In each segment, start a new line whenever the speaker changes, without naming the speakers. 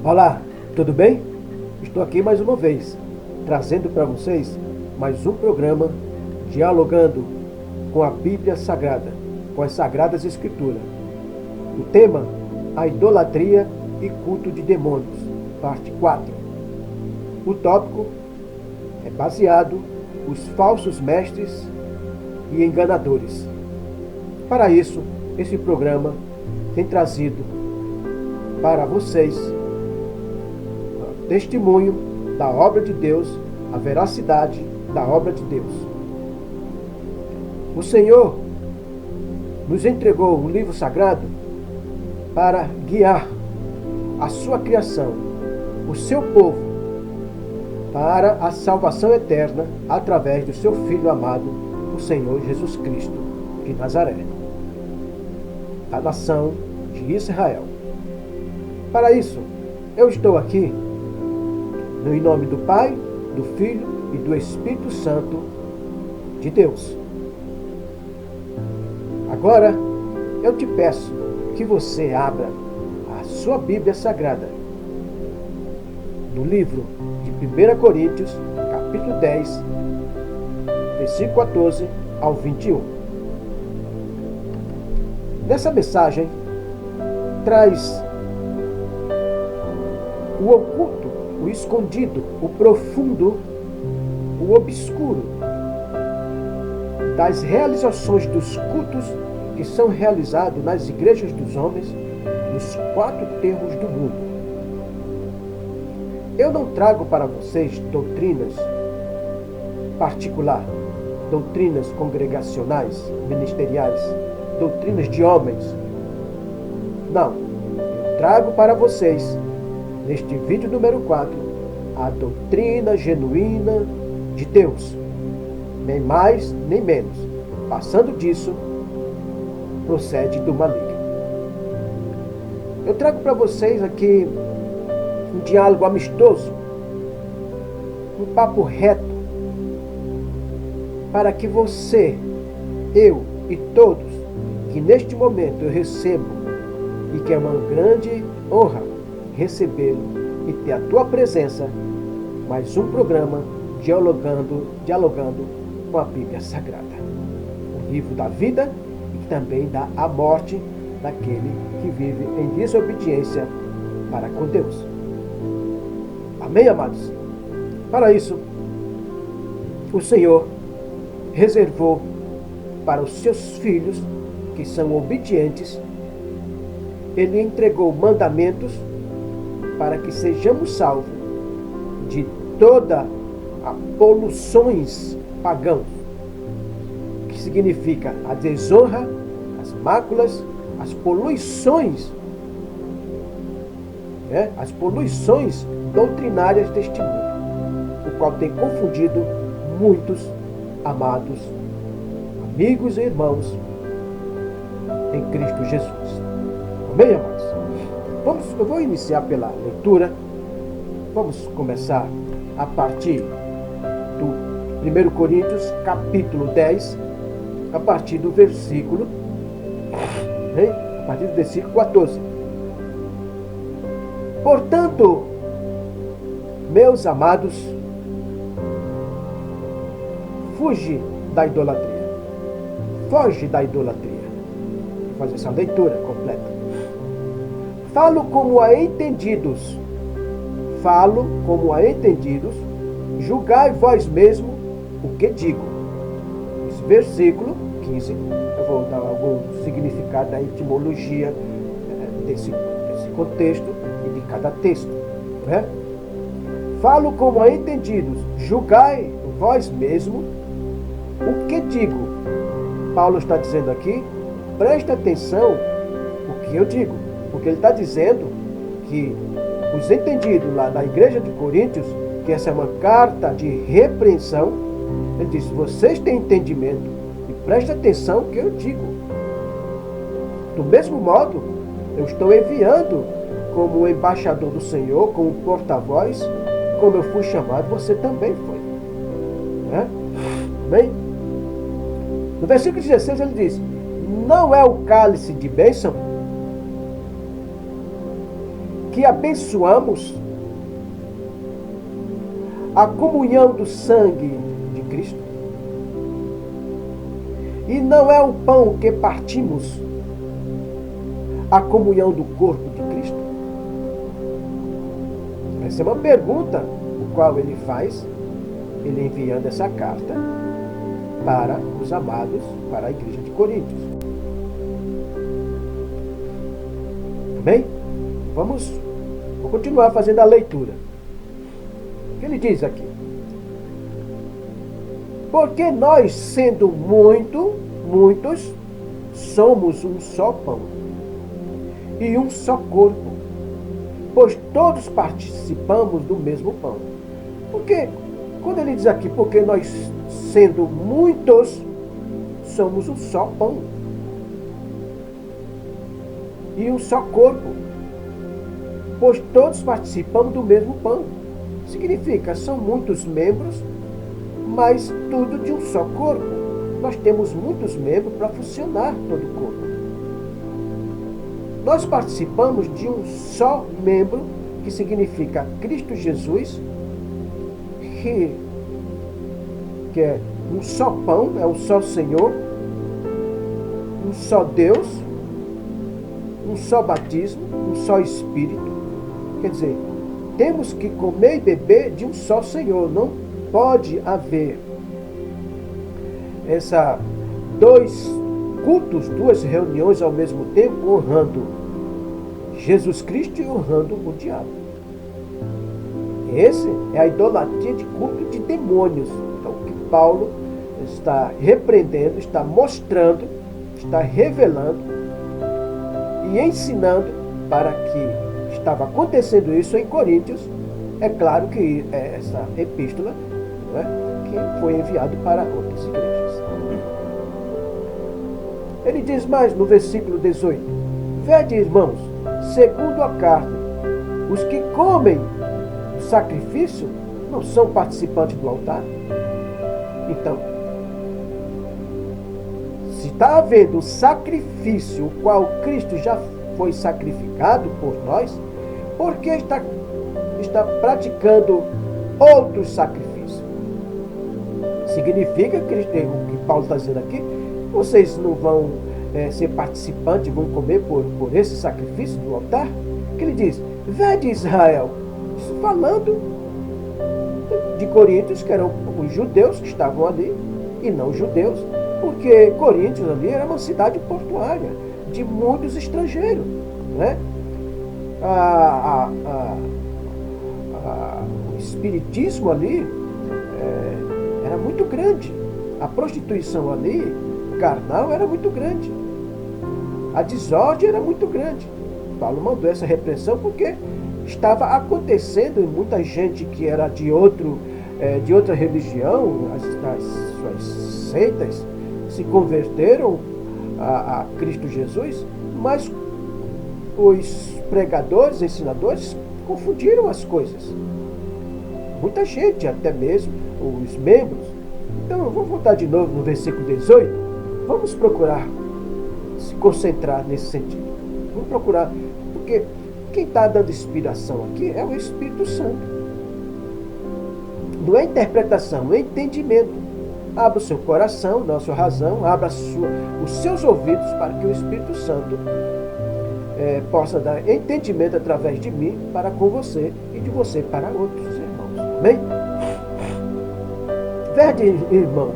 Olá, tudo bem? Estou aqui mais uma vez, trazendo para vocês mais um programa dialogando com a Bíblia Sagrada, com as Sagradas Escrituras. O tema, a idolatria e culto de demônios, parte 4. O tópico é baseado os falsos mestres e enganadores. Para isso, esse programa tem trazido para vocês o testemunho da obra de Deus, a veracidade da obra de Deus. O Senhor nos entregou um livro sagrado para guiar a sua criação, o seu povo, para a salvação eterna através do seu Filho amado, o Senhor Jesus Cristo de Nazaré, da nação de Israel. Para isso, eu estou aqui em nome do Pai, do Filho e do Espírito Santo de Deus. Agora, eu te peço que você abra a sua Bíblia Sagrada no livro de 1 Coríntios, capítulo 10, versículo 14 ao 21. Nessa mensagem, traz o oculto, o escondido, o profundo, o obscuro das realizações dos cultos que são realizados nas igrejas dos homens nos 4 termos do mundo. Eu não trago para vocês doutrinas particular, doutrinas congregacionais, ministeriais, doutrinas de homens. Não, eu trago para vocês, neste vídeo número 4, a doutrina genuína de Deus, nem mais nem menos. Passando disso, procede do maligno. Eu trago para vocês aqui um diálogo amistoso, um papo reto, para que você, eu e todos que neste momento eu recebo, e que é uma grande honra recebê-lo e ter a tua presença, mais um programa dialogando com a Bíblia Sagrada, o livro da vida e que também dá a morte daquele que vive em desobediência para com Deus. Amém, amados? Para isso, o Senhor reservou para os seus filhos que são obedientes, Ele entregou mandamentos para que sejamos salvos de toda a poluições pagãos, que significa a desonra, as máculas, as poluições, as poluições doutrinárias deste mundo, o qual tem confundido muitos amados amigos e irmãos em Cristo Jesus. Amém, amados? Eu vou iniciar pela leitura. Vamos começar a partir do 1 Coríntios, capítulo 10, a partir do versículo, a partir do versículo 14. Portanto, meus amados, fuge da idolatria. Foge da idolatria. Vou fazer essa leitura completa. Falo como a entendidos. Falo como a entendidos. Julgai vós mesmo o que digo. Esse versículo 15. Eu vou dar algum significado da etimologia desse contexto e de cada texto. Falo como a entendidos. Julgai vós mesmo o que digo. Paulo está dizendo aqui, presta atenção o que eu digo, porque ele está dizendo que os entendidos lá da igreja de Coríntios, que essa é uma carta de repreensão, ele diz, vocês têm entendimento e presta atenção no que eu digo. Do mesmo modo, eu estou enviando como embaixador do Senhor, como porta-voz, como eu fui chamado, você também foi. Bem, no versículo 16 ele diz, não é o cálice de bênção que abençoamos a comunhão do sangue de Cristo. E não é o pão que partimos a comunhão do corpo de Cristo? Essa é uma pergunta, o qual ele faz, ele enviando essa carta para os amados, para a igreja de Coríntios. Bem, vou continuar fazendo a leitura. O que ele diz aqui? Porque nós, sendo muitos, somos um só pão e um só corpo, pois todos participamos do mesmo pão. Porque, quando ele diz aqui, porque nós, sendo muitos, somos um só pão e um só corpo, pois todos participamos do mesmo pão. Significa, são muitos membros, mas tudo de um só corpo. Nós temos muitos membros para funcionar todo o corpo. Nós participamos de um só membro, que significa Cristo Jesus, que é um só pão, é um só Senhor, um só Deus, um só batismo, um só Espírito. Quer dizer, temos que comer e beber de um só Senhor. Não pode haver dois cultos, duas reuniões ao mesmo tempo, honrando Jesus Cristo e honrando o diabo. Esse é a idolatria de culto de demônios. Então, o que Paulo está repreendendo, está mostrando, está revelando e ensinando para que estava acontecendo isso em Coríntios. É claro que essa epístola, que foi enviada para outras igrejas. Ele diz mais no versículo 18: Vede, irmãos, segundo a carne, os que comem o sacrifício não são participantes do altar. Então, se está havendo o sacrifício, o qual Cristo já foi sacrificado por nós, por que está praticando outros sacrifícios? Significa que o que Paulo está dizendo aqui, vocês não vão ser participantes, vão comer por esse sacrifício do altar? Que ele diz: Vede, Israel, isso falando de Coríntios, que eram os judeus que estavam ali, e não judeus, porque Coríntios ali era uma cidade portuária de muitos estrangeiros, né? O espiritismo ali era muito grande, a prostituição ali, carnal, era muito grande, a desordem era muito grande. Paulo mandou essa repreensão porque estava acontecendo, e muita gente que era de outra religião, as suas seitas, se converteram a Cristo Jesus, mas os pregadores, ensinadores, confundiram as coisas. Muita gente, até mesmo os membros. Então, vamos voltar de novo no versículo 18. Vamos procurar se concentrar nesse sentido. Vamos procurar, porque quem está dando inspiração aqui é o Espírito Santo. Não é interpretação, é entendimento. Abra o seu coração, não a sua razão, abra os seus ouvidos para que o Espírito Santo possa dar entendimento através de mim para com você e de você para outros irmãos. Amém? Vede, irmãos,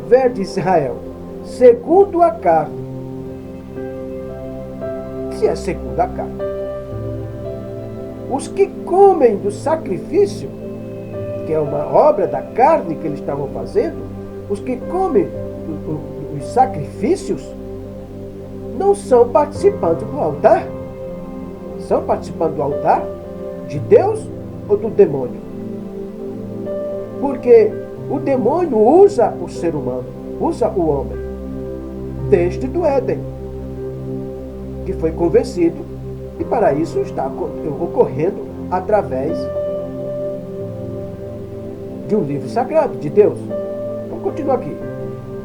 vede, Israel, segundo a carne. Se é segundo a carne, os que comem do sacrifício, que é uma obra da carne que eles estavam fazendo, os que comem os sacrifícios não são participantes do altar? São participantes do altar de Deus ou do demônio? Porque o demônio usa o ser humano, usa o homem, desde do Éden, que foi convencido, e para isso está ocorrendo através de um livro sagrado de Deus. Vamos continuar aqui.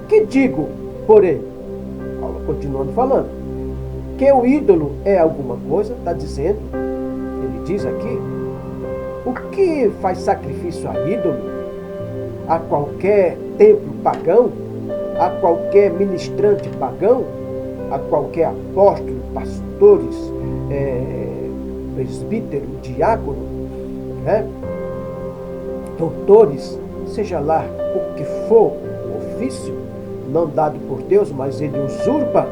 Que digo, porém, Paulo continuando falando, que o ídolo é alguma coisa, está dizendo, ele diz aqui, o que faz sacrifício a ídolo, a qualquer templo pagão, a qualquer ministrante pagão, a qualquer apóstolo, pastores, presbítero, diácono, né? Doutores, seja lá o que for o ofício, não dado por Deus, mas ele usurpa,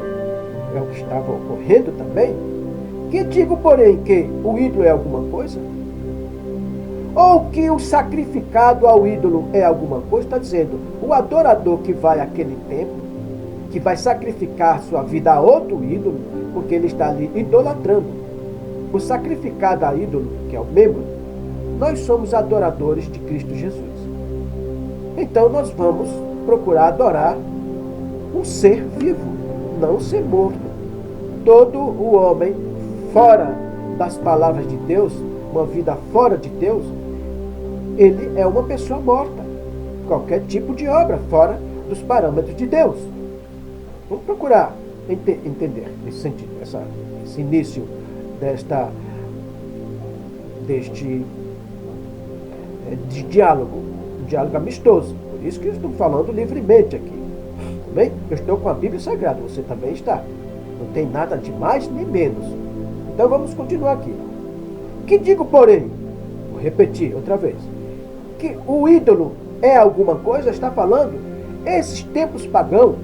é o que estava ocorrendo também. Que digo, porém, que o ídolo é alguma coisa? Ou que o sacrificado ao ídolo é alguma coisa? Está dizendo, o adorador que vai àquele templo, que vai sacrificar sua vida a outro ídolo, porque ele está ali idolatrando. O sacrificado a ídolo, que é o membro, nós somos adoradores de Cristo Jesus. Então nós vamos procurar adorar um ser vivo, não um ser morto. Todo o homem fora das palavras de Deus, uma vida fora de Deus, ele é uma pessoa morta. Qualquer tipo de obra fora dos parâmetros de Deus. Vamos procurar entender nesse sentido, esse início deste de diálogo, um diálogo amistoso. Por isso que eu estou falando livremente aqui. Também eu estou com a Bíblia Sagrada, você também está. Não tem nada de mais nem menos. Então vamos continuar aqui. Que digo, porém, vou repetir outra vez, que o ídolo é alguma coisa, está falando, esses templos pagãos,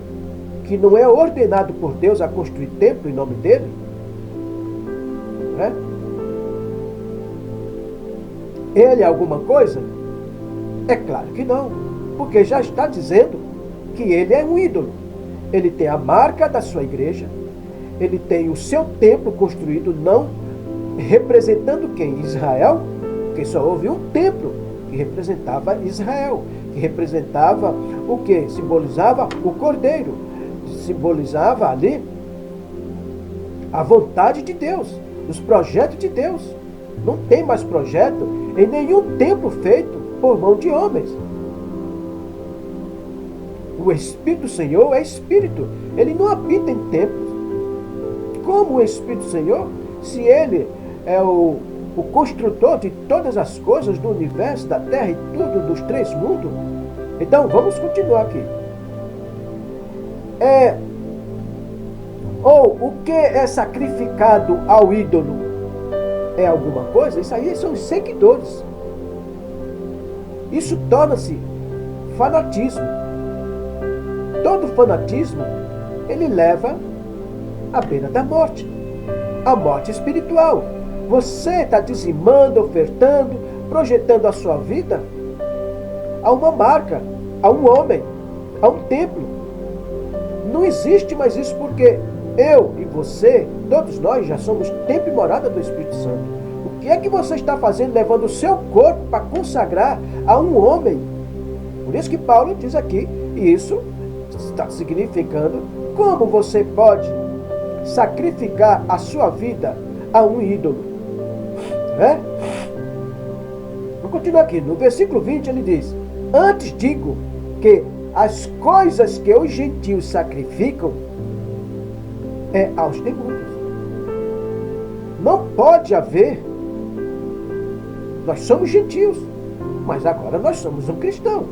que não é ordenado por Deus a construir templo em nome dele, né? Ele é alguma coisa? É claro que não, porque já está dizendo que ele é um ídolo. Ele tem a marca da sua igreja, ele tem o seu templo construído, não representando quem? Israel, porque só houve um templo que representava Israel, que representava o que? Simbolizava o Cordeiro, simbolizava ali a vontade de Deus, os projetos de Deus. Não tem mais projeto em nenhum templo feito por mão de homens. O Espírito do Senhor é Espírito, ele não habita em templos. Como o Espírito do Senhor, se ele é o construtor de todas as coisas do universo, da terra e tudo, dos três mundos? Então, vamos continuar aqui. Ou o que é sacrificado ao ídolo é alguma coisa? Isso aí são os seguidores. Isso torna-se fanatismo. Todo fanatismo, ele leva à beira da morte. A morte espiritual. Você está dizimando, ofertando, projetando a sua vida a uma marca, a um homem, a um templo. Não existe mais isso, porque eu e você, todos nós já somos templo e morada do Espírito Santo. O que é que você está fazendo, levando o seu corpo para consagrar a um homem? Por isso que Paulo diz aqui, e isso está significando como você pode sacrificar a sua vida a um ídolo. Né? Vou continuar aqui. No versículo 20 ele diz: antes digo que as coisas que os gentios sacrificam é aos demônios. Não pode haver. Nós somos gentios, mas agora nós somos um cristão.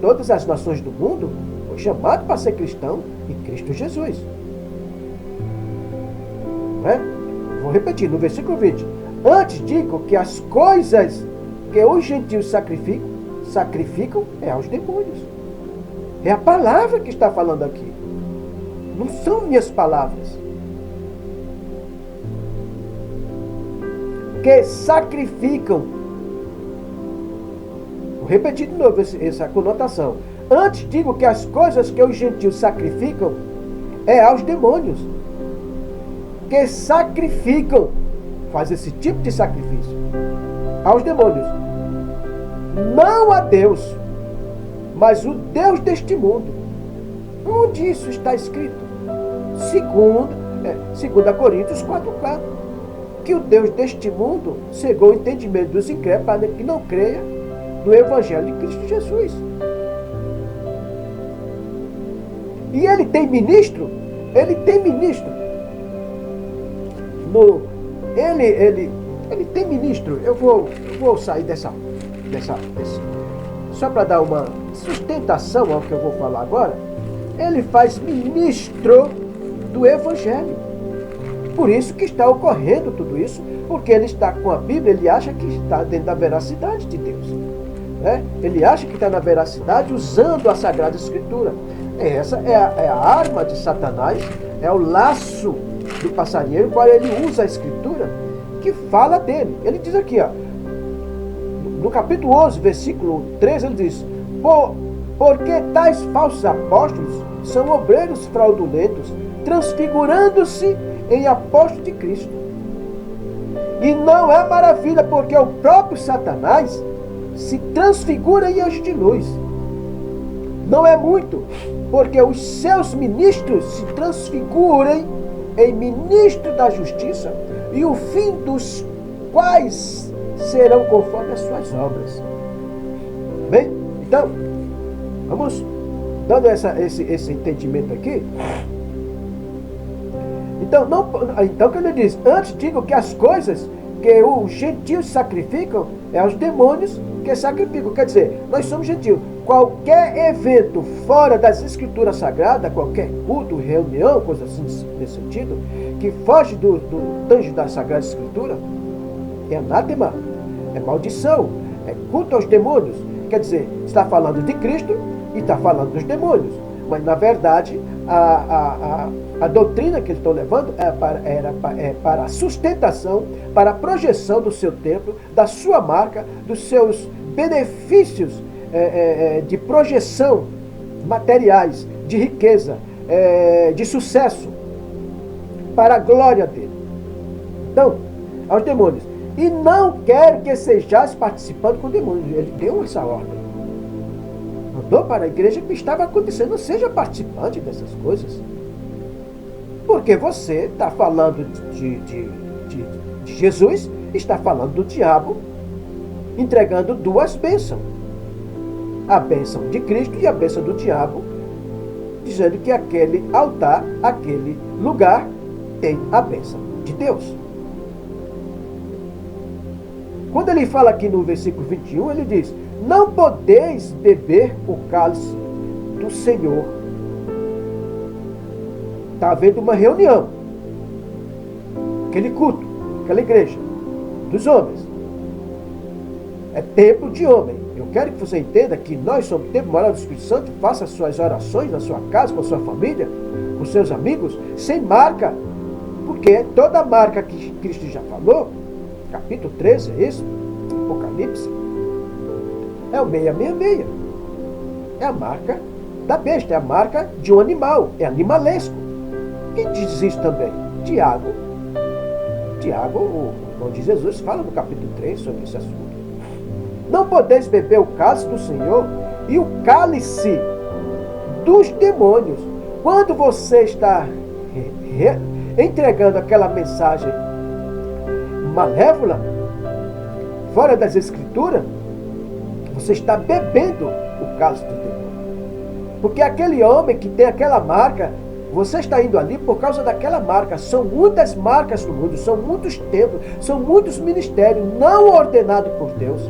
Todas as nações do mundo foram chamadas para ser cristão em Cristo Jesus. Né? Vou repetir, no versículo 20. Antes digo que as coisas que os gentios sacrificam é aos demônios. É a palavra que está falando aqui. Não são minhas palavras. Que sacrificam. Vou repetir de novo essa conotação. Antes digo que as coisas que os gentios sacrificam é aos demônios. Que sacrificam. Faz esse tipo de sacrifício. Aos demônios. Não a Deus, mas o Deus deste mundo. Onde isso está escrito? Segunda Coríntios 4:4. Que o Deus deste mundo cegou o entendimento dos incrédulos para que não creia no Evangelho de Cristo Jesus. E ele tem ministro? Ele tem ministro. Ele Ele tem ministro. Eu vou sair dessa só para dar uma sustentação ao que eu vou falar agora. Ele faz ministro do Evangelho. Por isso que está ocorrendo tudo isso, porque ele está com a Bíblia, ele acha que está dentro da veracidade de Deus. Né? Ele acha que está na veracidade usando a Sagrada Escritura. Essa é a arma de Satanás, é o laço do passarinheiro, qual ele usa a Escritura, que fala dele. Ele diz aqui, ó, no capítulo 11, versículo 13, ele diz: porque tais falsos apóstolos são obreiros fraudulentos, transfigurando-se em apóstolos de Cristo. E não é maravilha, porque o próprio Satanás se transfigura em anjo de luz. Não é muito, porque os seus ministros se transfigurem em ministro da justiça, e o fim dos quais serão conforme as suas obras. Bem, então, vamos dando esse entendimento aqui. Então, quando ele diz, antes digo que as coisas que os gentios sacrificam, é os demônios que sacrificam. Quer dizer, nós somos gentios. Qualquer evento fora das escrituras sagradas, qualquer culto, reunião, coisa assim nesse sentido, que foge do tange da Sagrada Escritura, é anátema, é maldição, é culto aos demônios. Quer dizer, está falando de Cristo e está falando dos demônios. Mas, na verdade, a doutrina que eles estão levando é para a sustentação, para a projeção do seu templo, da sua marca, dos seus benefícios de projeção materiais, de riqueza, de sucesso, para a glória dele. Então, aos demônios. E não quero que sejais participando com demônios. Ele deu essa ordem. Mandou para a igreja que estava acontecendo. Não seja participante dessas coisas. Porque você está falando de Jesus, está falando do diabo, entregando duas bênçãos. A bênção de Cristo e a bênção do diabo, dizendo que aquele altar, aquele lugar, tem a bênção de Deus. Quando ele fala aqui no versículo 21, ele diz: não podeis beber o cálice do Senhor. Está havendo uma reunião, aquele culto, aquela igreja dos homens. É templo de homem. Eu quero que você entenda que nós somos templo moral do Espírito Santo. Faça as suas orações na sua casa, com a sua família, com seus amigos, sem marca. Porque toda marca que Cristo já falou, capítulo 13, é isso, Apocalipse, é o 666. É a marca da besta, é a marca de um animal, é animalesco. Quem diz isso também? Tiago, o irmão de Jesus, fala no capítulo 3 sobre esse assunto. Não podeis beber o cálice do Senhor e o cálice dos demônios. Quando você está entregando aquela mensagem malévola, fora das escrituras, você está bebendo o cálice do demônio. Porque aquele homem que tem aquela marca, você está indo ali por causa daquela marca. São muitas marcas no mundo, são muitos templos, são muitos ministérios não ordenados por Deus.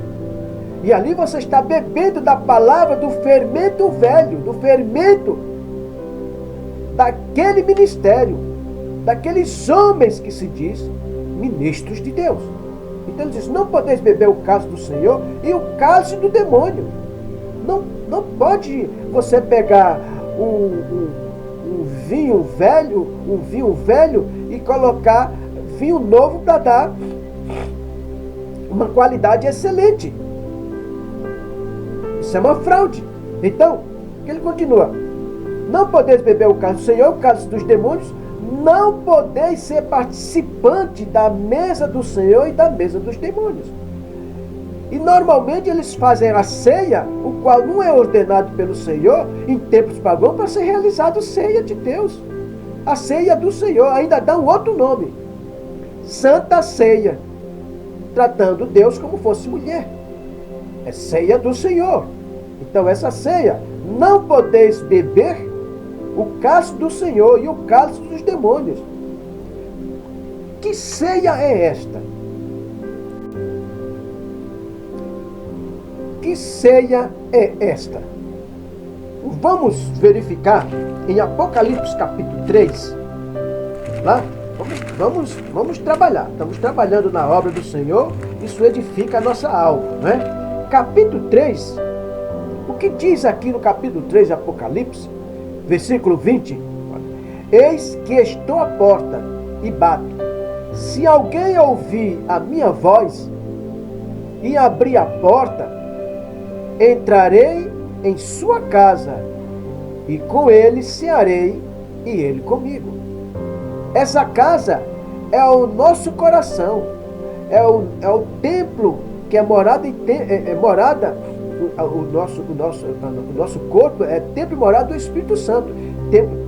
E ali você está bebendo da palavra do fermento velho, do fermento daquele ministério, daqueles homens que se diz ministros de Deus. Então ele diz: não podeis beber o cálice do Senhor e o cálice do demônio. Não pode você pegar um vinho velho e colocar vinho novo para dar uma qualidade excelente. Isso é uma fraude. Então, ele continua: não podeis beber o cálice do Senhor, o cálice dos demônios, não podeis ser participante da mesa do Senhor e da mesa dos demônios. E normalmente eles fazem a ceia, o qual não é ordenado pelo Senhor em tempos pagãos para ser realizado a ceia de Deus. A ceia do Senhor ainda dá um outro nome: Santa Ceia, tratando Deus como fosse mulher. É ceia do Senhor. Então essa ceia, não podeis beber o cálice do Senhor e o cálice dos demônios. Que ceia é esta? Que ceia é esta? Vamos verificar em Apocalipse capítulo 3. Lá, vamos trabalhar. Estamos trabalhando na obra do Senhor. Isso edifica a nossa alma, não é? Capítulo 3. O que diz aqui no capítulo 3 de Apocalipse? Versículo 20. Eis que estou à porta e bato. Se alguém ouvir a minha voz e abrir a porta, entrarei em sua casa e com ele cearei e ele comigo. Essa casa é o nosso coração, é o templo que é morada, o nosso corpo é templo e morada do Espírito Santo.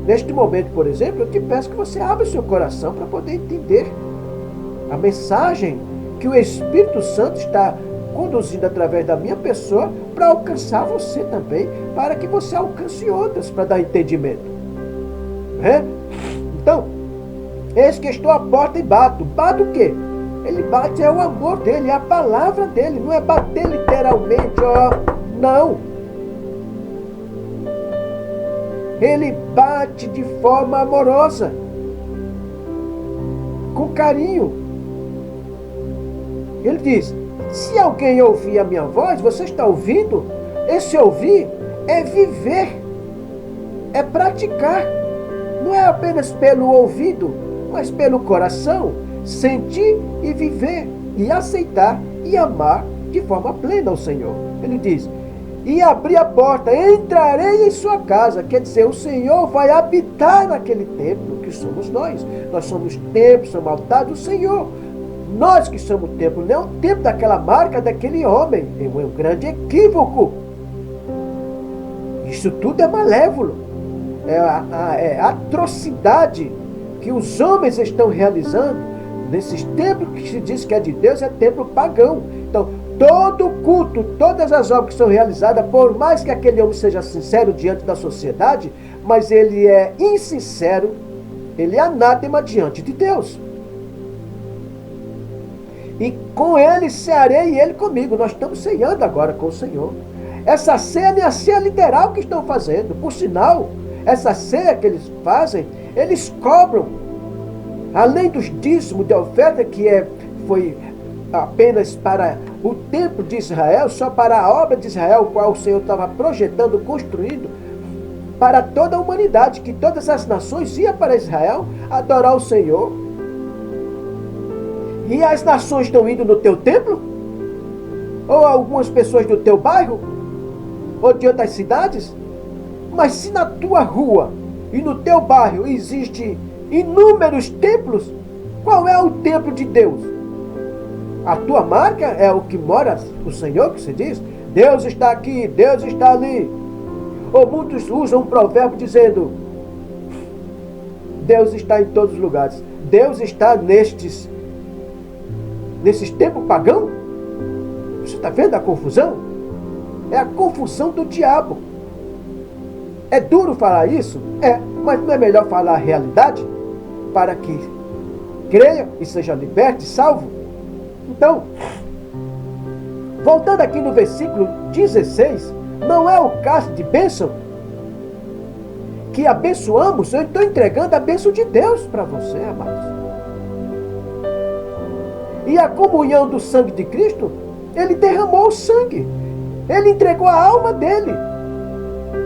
Neste momento, por exemplo, eu te peço que você abra o seu coração para poder entender a mensagem que o Espírito Santo está conduzindo através da minha pessoa para alcançar você também, para que você alcance outras, para dar entendimento. Então, eis que estou à porta e bato. Bato o quê? Ele bate é o amor dele, é a palavra dele, não é bater literalmente, não. Ele bate de forma amorosa, com carinho. Ele diz, se alguém ouvir a minha voz, você está ouvindo? Esse ouvir é viver, é praticar. Não é apenas pelo ouvido, mas pelo coração, sentir e viver, e aceitar e amar de forma plena ao Senhor. Ele diz, e abrir a porta, entrarei em sua casa. Quer dizer, o Senhor vai habitar naquele templo que somos nós. Nós somos templo, somos altar do Senhor. Nós que somos o templo, não é o templo daquela marca, daquele homem. É um grande equívoco. Isso tudo é malévolo. É a atrocidade que os homens estão realizando nesses templos que se diz que é de Deus, é templo pagão. Então, todo culto, todas as obras que são realizadas, por mais que aquele homem seja sincero diante da sociedade, mas ele é insincero, ele é anátema diante de Deus. E com ele cearei e ele comigo. Nós estamos ceando agora com o Senhor. Essa ceia é a ceia literal que estão fazendo. Por sinal, essa ceia que eles fazem, eles cobram, além dos dízimos de oferta, que foi apenas para o templo de Israel, só para a obra de Israel, o qual o Senhor estava projetando, construindo, para toda a humanidade, que todas as nações iam para Israel adorar o Senhor. E as nações estão indo no teu templo? Ou algumas pessoas do teu bairro? Ou de outras cidades? Mas se na tua rua e no teu bairro existem inúmeros templos, qual é o templo de Deus? A tua marca é o que mora o Senhor, que se diz, Deus está aqui, Deus está ali. Ou muitos usam um provérbio dizendo, Deus está em todos os lugares. Deus está nesses templos pagãos? Você está vendo a confusão? É a confusão do diabo. É duro falar isso? É, mas não é melhor falar a realidade? Para que creia e seja liberto e salvo? Então, voltando aqui no versículo 16, não é o caso de bênção? Que abençoamos, eu estou entregando a bênção de Deus para você, amados. E a comunhão do sangue de Cristo, ele derramou o sangue. Ele entregou a alma dele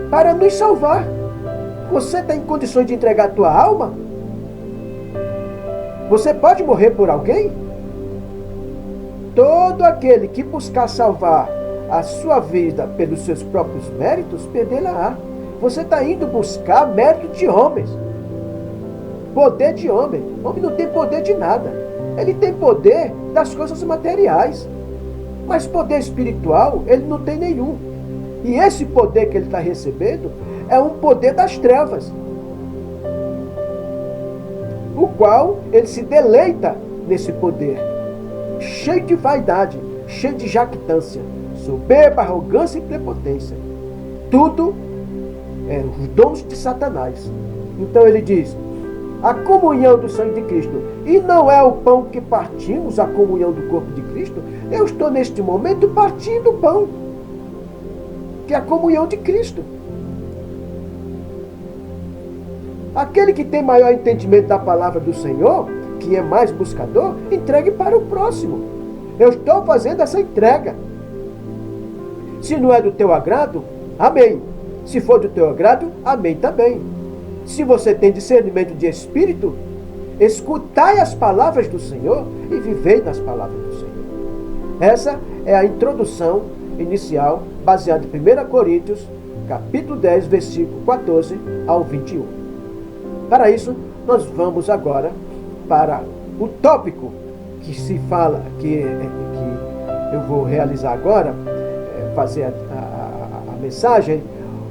para nos salvar. Você está em condições de entregar a tua alma? Você pode morrer por alguém? Todo aquele que buscar salvar a sua vida pelos seus próprios méritos, perdê-la-á. Você está indo buscar mérito de homens. Poder de homem. O homem não tem poder de nada. Ele tem poder das coisas materiais. Mas poder espiritual, ele não tem nenhum. E esse poder que ele está recebendo é um poder das trevas, o qual ele se deleita nesse poder, cheio de vaidade, cheio de jactância, soberba, arrogância e prepotência. Tudo é os dons de Satanás. Então ele diz, a comunhão do sangue de Cristo, e não é o pão que partimos, a comunhão do corpo de Cristo. Eu estou neste momento partindo o pão. que é a comunhão de Cristo. Aquele que tem maior entendimento da palavra do Senhor, que é mais buscador, entregue para o próximo. Eu estou fazendo essa entrega. Se não é do teu agrado, amém. Se for do teu agrado, amém também. Se você tem discernimento de espírito, escutai as palavras do Senhor e vivei nas palavras do Senhor. Essa é a introdução inicial, baseada em 1 Coríntios, capítulo 10, versículo 14 ao 21. Para isso, nós vamos agora para o tópico que se fala, que eu vou realizar agora, fazer a mensagem,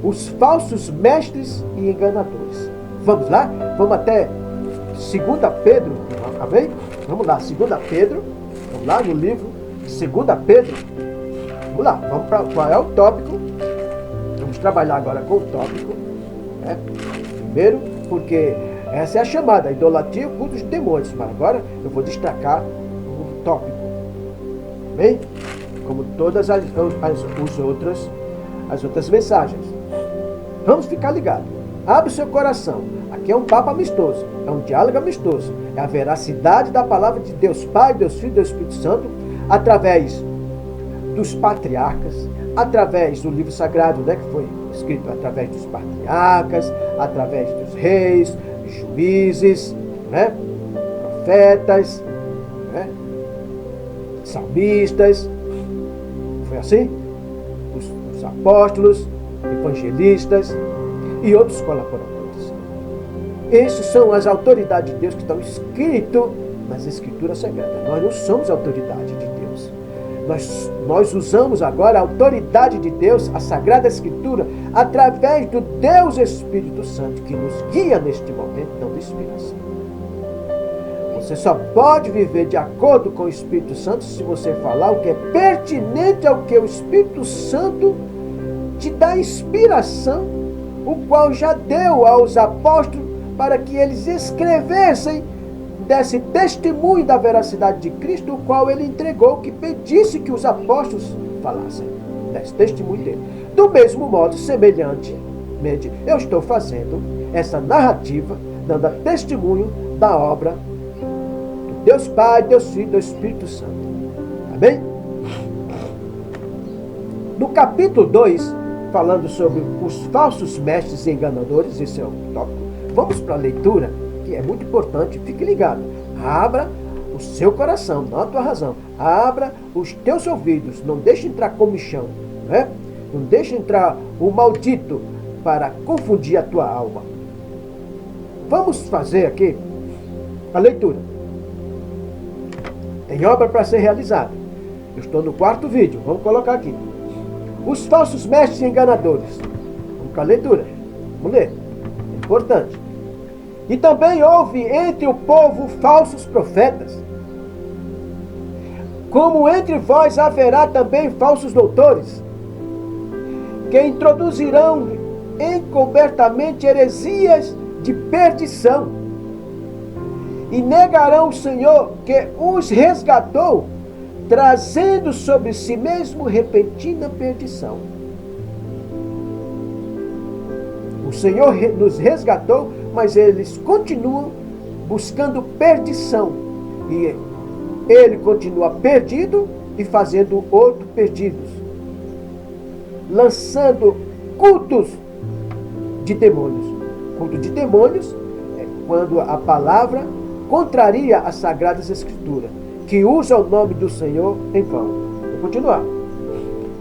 os falsos mestres e enganadores. Vamos lá? Vamos até 2 Pedro, amém? Vamos lá, 2 Pedro, vamos lá no livro de 2 Pedro. Vamos lá, vamos para qual é o tópico? Vamos trabalhar agora com o tópico, né? Primeiro, porque essa é a chamada, a idolatria e o culto dos demônios. Mas agora eu vou destacar o tópico. Bem? Como todas as outras mensagens. Vamos ficar ligados. Abre o seu coração. Aqui é um papo amistoso. É um diálogo amistoso. É a veracidade da palavra de Deus Pai, Deus Filho e Deus Espírito Santo, através dos patriarcas, através do livro sagrado, né, que foi escrito através dos patriarcas, através dos reis, juízes, né, profetas, né, salmistas. Foi assim? Os apóstolos, evangelistas e outros colaboradores. Esses são as autoridades de Deus que estão escritas nas Escrituras Sagradas. Nós não somos autoridade de Deus. Nós usamos agora a autoridade de Deus, a Sagrada Escritura, através do Deus Espírito Santo, que nos guia neste momento, dando inspiração. Você só pode viver de acordo com o Espírito Santo se você falar o que é pertinente ao que o Espírito Santo te dá inspiração, o qual já deu aos apóstolos para que eles escrevessem, desse testemunho da veracidade de Cristo, o qual ele entregou, que pedisse que os apóstolos falassem, desse testemunho dele. Do mesmo modo, semelhantemente, eu estou fazendo essa narrativa, dando testemunho da obra do Deus Pai, Deus Filho e Deus Espírito Santo. Amém? No capítulo 2, falando sobre os falsos mestres e enganadores, esse é o tópico. Vamos para a leitura, que é muito importante. Fique ligado. Abra o seu coração, não a tua razão. Abra os teus ouvidos. Não deixe entrar comichão, né? Não deixe entrar o maldito para confundir a tua alma. Vamos fazer aqui a leitura. Tem obra para ser realizada. Eu estou no 4º vídeo. Vamos colocar aqui. Os falsos mestres e enganadores. Vamos para a leitura. Vamos ler. É importante. E também houve entre o povo falsos profetas. Como entre vós haverá também falsos doutores, que introduzirão encobertamente heresias de perdição, e negarão o Senhor que os resgatou, trazendo sobre si mesmo repentina perdição. O Senhor nos resgatou, mas eles continuam buscando perdição. E ele continua perdido e fazendo outros perdidos. Lançando cultos de demônios. Culto de demônios é quando a palavra contraria as Sagradas Escrituras, que usa o nome do Senhor em vão. Vou continuar.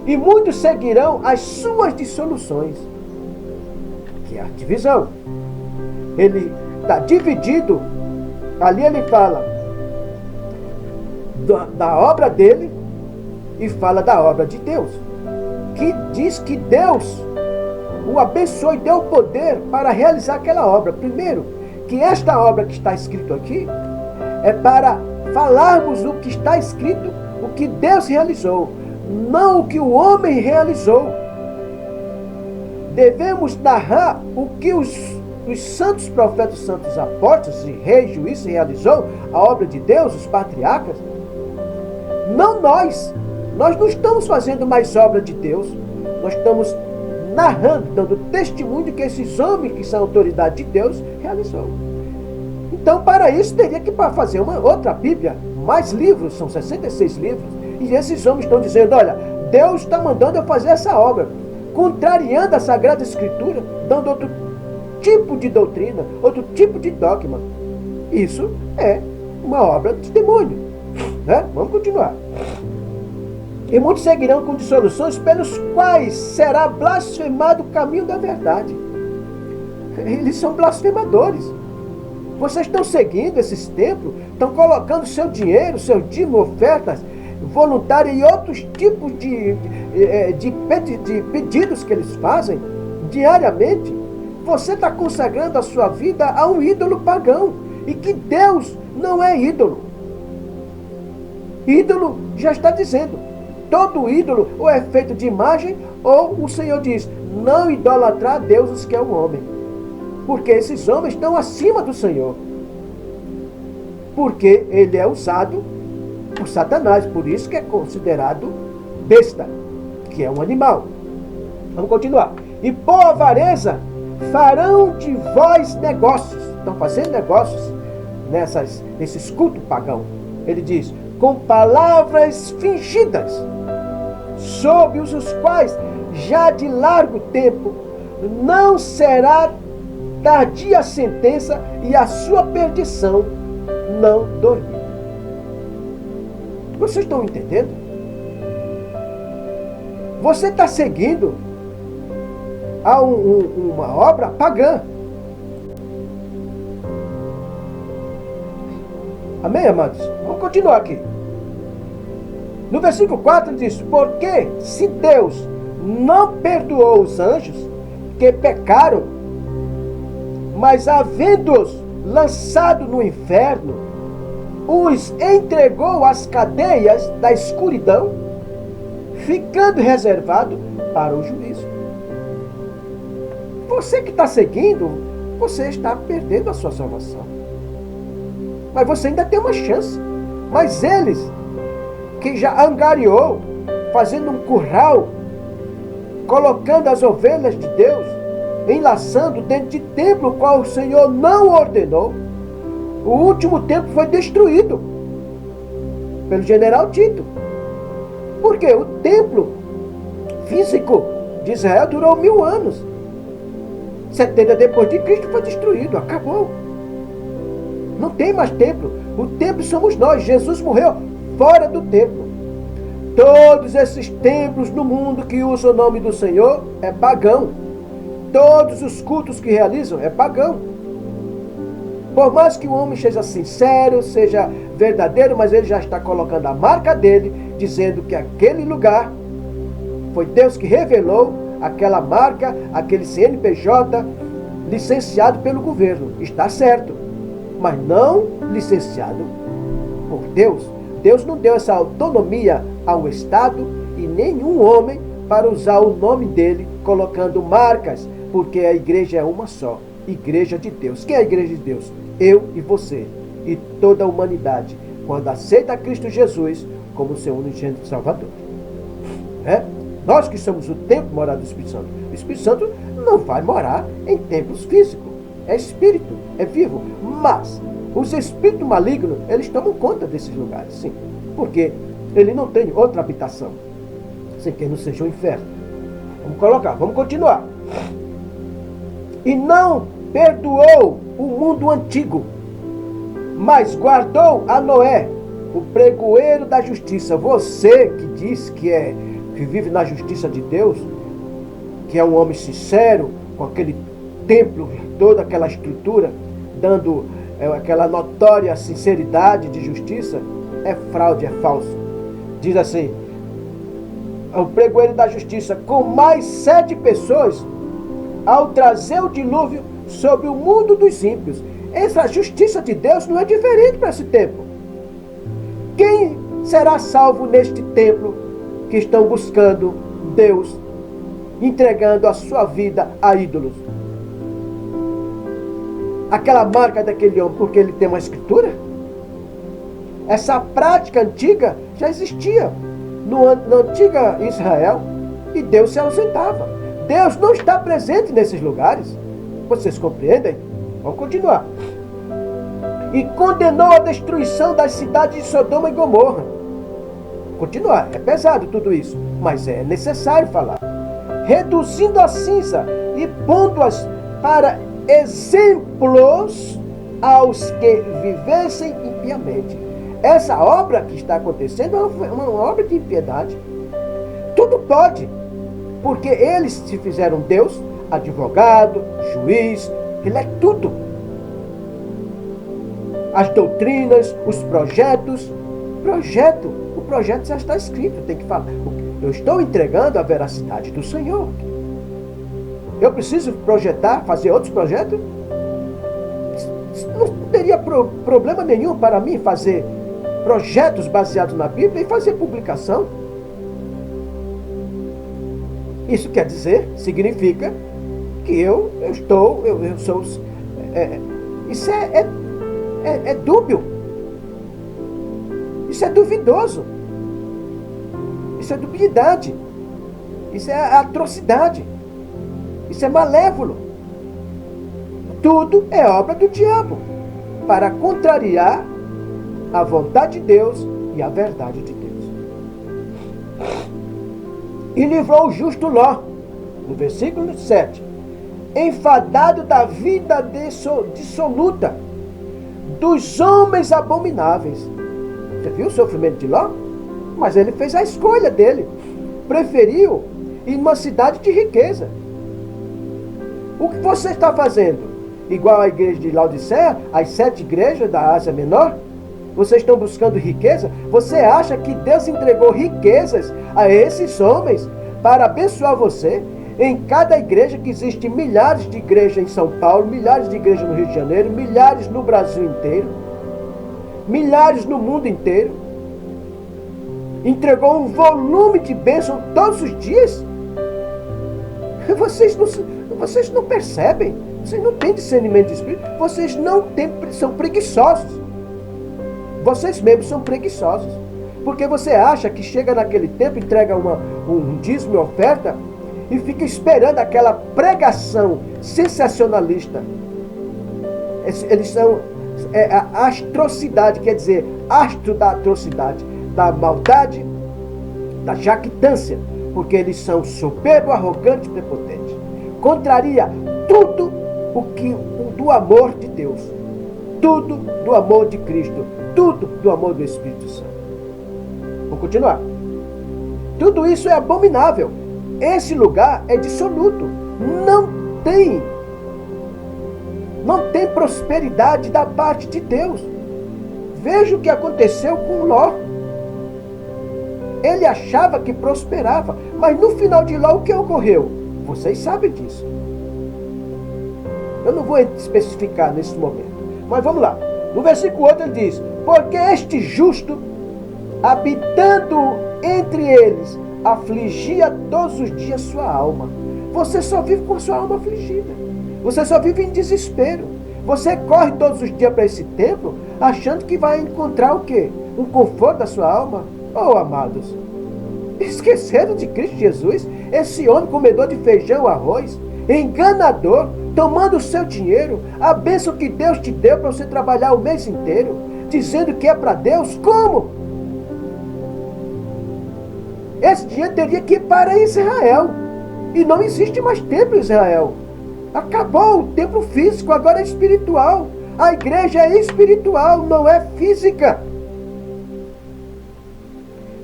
E muitos seguirão as suas dissoluções, que é a divisão. Ele está dividido. Ali ele fala da obra dele e fala da obra de Deus, que diz que Deus o abençoou e deu o poder para realizar aquela obra. Primeiro, que esta obra que está escrito aqui é para falarmos o que está escrito, o que Deus realizou, não o que o homem realizou. Devemos narrar o que os santos profetas, os santos apóstolos e reis, juízes realizou, a obra de Deus, os patriarcas. Não nós. Nós não estamos fazendo mais obra de Deus. Nós estamos narrando, dando testemunho de que esses homens que são autoridade de Deus realizou. Então, para isso, teria que fazer uma outra Bíblia, mais livros, são 66 livros, e esses homens estão dizendo, olha, Deus está mandando eu fazer essa obra, contrariando a Sagrada Escritura, dando outro tipo de doutrina, outro tipo de dogma. Isso é uma obra de demônio. Né? Vamos continuar. E muitos seguirão com dissoluções pelos quais será blasfemado o caminho da verdade. Eles são blasfemadores. Vocês estão seguindo esses templos, estão colocando seu dinheiro, seu dízimo, ofertas voluntárias e outros tipos de pedidos que eles fazem diariamente. Você está consagrando a sua vida a um ídolo pagão. E que Deus não é ídolo. Ídolo já está dizendo. Todo ídolo ou é feito de imagem, ou o Senhor diz, não idolatrar deuses que é o homem. Porque esses homens estão acima do Senhor. Porque ele é usado por Satanás, por isso que é considerado besta, que é um animal. Vamos continuar. E por avareza farão de vós negócios. Estão fazendo negócios nesses cultos pagãos. Ele diz, com palavras fingidas, sob os quais já de largo tempo não será tardia a sentença e a sua perdição não dormir. Vocês estão entendendo? Você está seguindo a uma obra pagã. Amém, amados? Vamos continuar aqui. No versículo 4 ele diz, porque se Deus não perdoou os anjos que pecaram, mas havendo-os lançado no inferno, os entregou às cadeias da escuridão, ficando reservado para o juízo. Você que está seguindo, você está perdendo a sua salvação. Mas você ainda tem uma chance. Mas eles, que já angariou, fazendo um curral, colocando as ovelhas de Deus, enlaçando dentro de templo, o qual o Senhor não ordenou, o último templo foi destruído pelo general Tito. Porque o templo físico de Israel durou 1000 anos. 70 depois de Cristo foi destruído, acabou. Não tem mais templo. O templo somos nós. Jesus morreu fora do templo. Todos esses templos no mundo que usam o nome do Senhor é pagão. Todos os cultos que realizam é pagão. Por mais que o homem seja sincero, seja verdadeiro, mas ele já está colocando a marca dele, dizendo que aquele lugar foi Deus que revelou aquela marca, aquele CNPJ licenciado pelo governo. Está certo, mas não licenciado por Deus. Deus não deu essa autonomia ao Estado e nenhum homem para usar o nome dele colocando marcas, porque a igreja é uma só, igreja de Deus. Quem é a igreja de Deus? Eu e você e toda a humanidade, quando aceita Cristo Jesus como seu unigênito Salvador. Nós que somos o templo morado do Espírito Santo. O Espírito Santo não vai morar em templos físicos. É espírito, é vivo. Mas os espíritos malignos, eles tomam conta desses lugares, sim. Porque ele não tem outra habitação, sem que não seja o inferno. Vamos continuar. E não perdoou o mundo antigo, mas guardou a Noé, o pregoeiro da justiça. Você que diz que vive na justiça de Deus, que é um homem sincero, com aquele templo, toda aquela estrutura, dando aquela notória sinceridade de justiça, é fraude, é falso. Diz assim, o pregoeiro da justiça, com mais 7 pessoas, ao trazer o dilúvio sobre o mundo dos ímpios. Essa justiça de Deus não é diferente para esse templo. Quem será salvo neste templo que estão buscando Deus, entregando a sua vida a ídolos? Aquela marca daquele homem, porque ele tem uma escritura? Essa prática antiga já existia na antiga Israel. e Deus se ausentava. Deus não está presente nesses lugares. Vocês compreendem? Vamos continuar. E condenou a destruição das cidades de Sodoma e Gomorra. Continuar, é pesado tudo isso, mas é necessário falar. Reduzindo a cinza e pondo-as para exemplos aos que vivessem impiamente. Essa obra que está acontecendo é uma obra de impiedade. Tudo pode, porque eles se fizeram Deus, advogado, juiz, ele é tudo. As doutrinas, os projetos. O projeto já está escrito, tem que falar. Eu estou entregando a veracidade do Senhor. Eu preciso projetar, fazer outros projetos? Não teria problema nenhum para mim fazer projetos baseados na Bíblia e fazer publicação. Isso quer dizer, significa que eu sou... Isso é dúbio. Isso é duvidoso. Isso é dubiedade. Isso é atrocidade. Isso é malévolo. Tudo é obra do diabo para contrariar a vontade de Deus e a verdade de Deus. E livrou o justo Ló, no versículo 7, enfadado da vida dissoluta, dos homens abomináveis. Você viu o sofrimento de Ló? Mas ele fez a escolha dele. Preferiu ir numa cidade de riqueza. O que você está fazendo? Igual a igreja de Laodiceia, as 7 igrejas da Ásia Menor? Vocês estão buscando riqueza? Você acha que Deus entregou riquezas a esses homens para abençoar você? Em cada igreja, que existem milhares de igrejas em São Paulo, milhares de igrejas no Rio de Janeiro, milhares no Brasil inteiro, milhares no mundo inteiro, entregou um volume de bênção todos os dias. Vocês não percebem, vocês não têm discernimento de espírito, vocês não têm, são preguiçosos. Vocês mesmos são preguiçosos. Porque você acha que chega naquele tempo, entrega um dízimo e oferta e fica esperando aquela pregação sensacionalista. Eles são a atrocidade, quer dizer, astro da atrocidade, da maldade, da jactância, porque eles são soberbo, arrogante e prepotente. Contraria tudo do amor de Deus, tudo do amor de Cristo, tudo do amor do Espírito Santo. Vou continuar. Tudo isso é abominável. Esse lugar é dissoluto. Não tem prosperidade da parte de Deus. Veja o que aconteceu com Ló. Ele achava que prosperava, mas no final de Ló o que ocorreu? Vocês sabem disso. Eu não vou especificar nesse momento, mas vamos lá. No versículo 8 ele diz: porque este justo, habitando entre eles, afligia todos os dias sua alma. Você só vive com sua alma afligida. Você só vive em desespero. Você corre todos os dias para esse templo, achando que vai encontrar o quê? Um conforto da sua alma? Oh, amados, esqueceram de Cristo Jesus? Esse homem comedor de feijão, arroz, enganador, tomando o seu dinheiro, a bênção que Deus te deu para você trabalhar o mês inteiro, dizendo que é para Deus. Como? Esse dinheiro teria que ir para Israel. E não existe mais templo em Israel. Acabou o templo físico, agora é espiritual. A igreja é espiritual, não é física.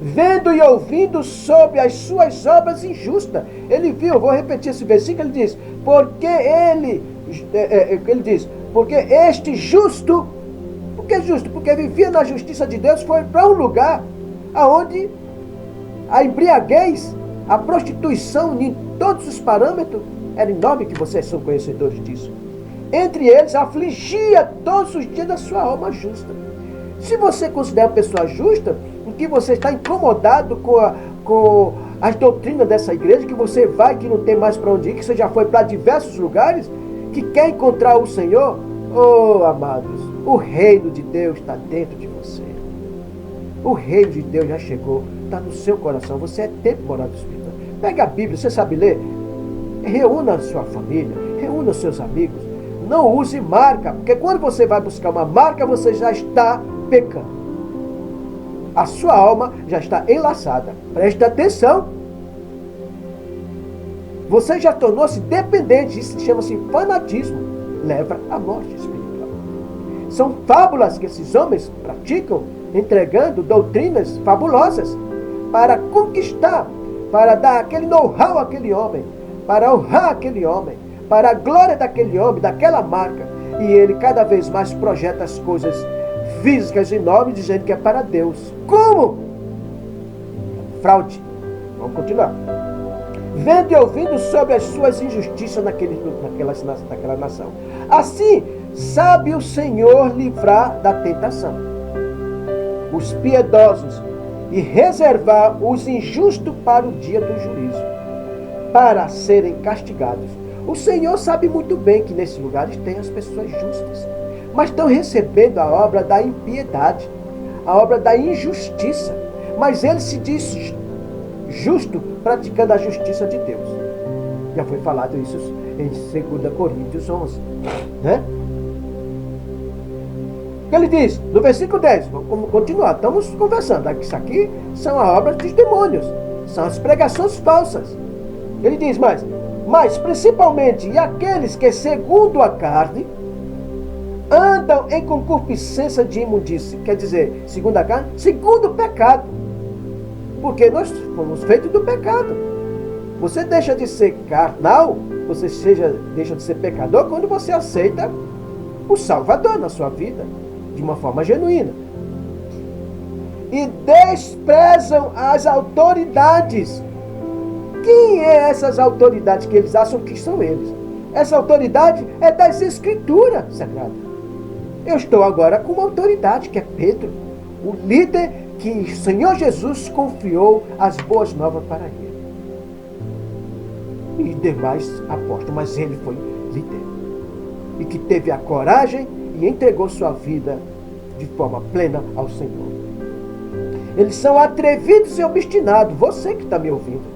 Vendo e ouvindo sobre as suas obras injustas. Ele viu, vou repetir esse versículo, ele diz, porque este justo, por que justo? Porque vivia na justiça de Deus, foi para um lugar onde a embriaguez, a prostituição em todos os parâmetros, era enorme, que vocês são conhecedores disso. Entre eles, afligia todos os dias da sua alma justa. Se você considera uma pessoa justa, em que você está incomodado com as doutrinas dessa igreja, que você vai, que não tem mais para onde ir, que você já foi para diversos lugares, que quer encontrar o Senhor, oh, amados, o reino de Deus está dentro de você. O reino de Deus já chegou, está no seu coração. Você é templo morado do Espírito Santo. Pegue a Bíblia, você sabe ler? Reúna a sua família, reúna os seus amigos. Não use marca, porque quando você vai buscar uma marca, você já está pecando. A sua alma já está enlaçada. Preste atenção. Você já tornou-se dependente. Isso chama-se fanatismo. Leva à morte espiritual. São fábulas que esses homens praticam, entregando doutrinas fabulosas para conquistar, para dar aquele know-how àquele homem, para honrar aquele homem, para a glória daquele homem, daquela marca. E ele cada vez mais projeta as coisas físicas e nobres, dizendo que é para Deus. Como? Fraude. Vamos continuar. Vendo e ouvindo sobre as suas injustiças naquela nação. Assim, sabe o Senhor livrar da tentação os piedosos e reservar os injustos para o dia do juízo, para serem castigados. O Senhor sabe muito bem que nesses lugares tem as pessoas justas, mas estão recebendo a obra da impiedade, a obra da injustiça. Mas ele se diz justo, praticando a justiça de Deus. Já foi falado isso em 2 Coríntios 11. Né? Ele diz, no versículo 10, vamos continuar, estamos conversando. Isso aqui são a obra dos demônios, são as pregações falsas. Ele diz mas principalmente aqueles que, segundo a carne, andam em concupiscência de imundície. Quer dizer, segundo a carne, segundo o pecado. Porque nós fomos feitos do pecado. Você deixa de ser carnal, você deixa de ser pecador quando você aceita o Salvador na sua vida, de uma forma genuína. E desprezam as autoridades. Quem é essas autoridades que eles acham que são eles? Essa autoridade é das Escrituras Sagradas. Eu estou agora com uma autoridade, que é Pedro, o líder que o Senhor Jesus confiou as boas novas para ele. E demais apóstolos, mas ele foi líder. E que teve a coragem e entregou sua vida de forma plena ao Senhor. Eles são atrevidos e obstinados. Você que está me ouvindo.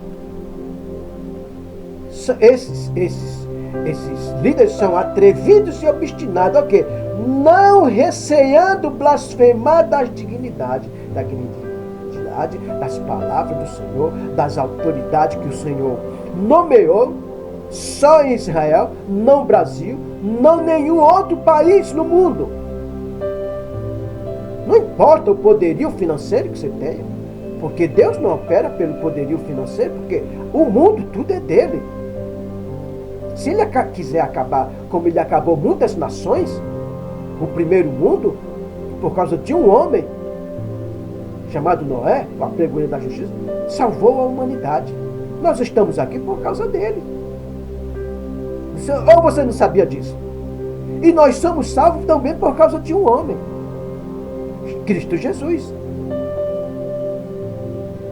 Esses líderes são atrevidos e obstinados. O quê? Não receando blasfemar das dignidades, das palavras do Senhor, das autoridades que o Senhor nomeou, só em Israel, não Brasil, não nenhum outro país no mundo. Não importa o poderio financeiro que você tenha, porque Deus não opera pelo poderio financeiro, porque o mundo tudo é dele. Se ele quiser acabar como ele acabou muitas nações, o primeiro mundo, por causa de um homem chamado Noé, o apregoeiro da justiça, salvou a humanidade. Nós estamos aqui por causa dele. Ou você não sabia disso? E nós somos salvos também por causa de um homem, Cristo Jesus.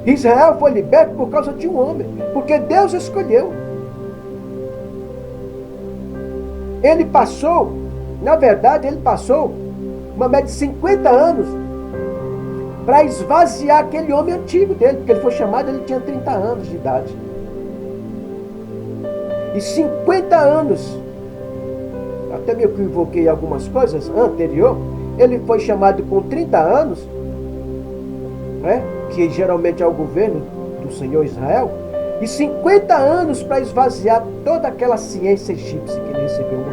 Israel foi liberto por causa de um homem, porque Deus escolheu. Ele passou, na verdade, uma média de 50 anos para esvaziar aquele homem antigo dele, porque ele foi chamado, ele tinha 30 anos de idade. E 50 anos, até me equivoquei algumas coisas anterior, ele foi chamado com 30 anos, né, que geralmente é o governo do Senhor Israel, e 50 anos para esvaziar toda aquela ciência egípcia que ele recebeu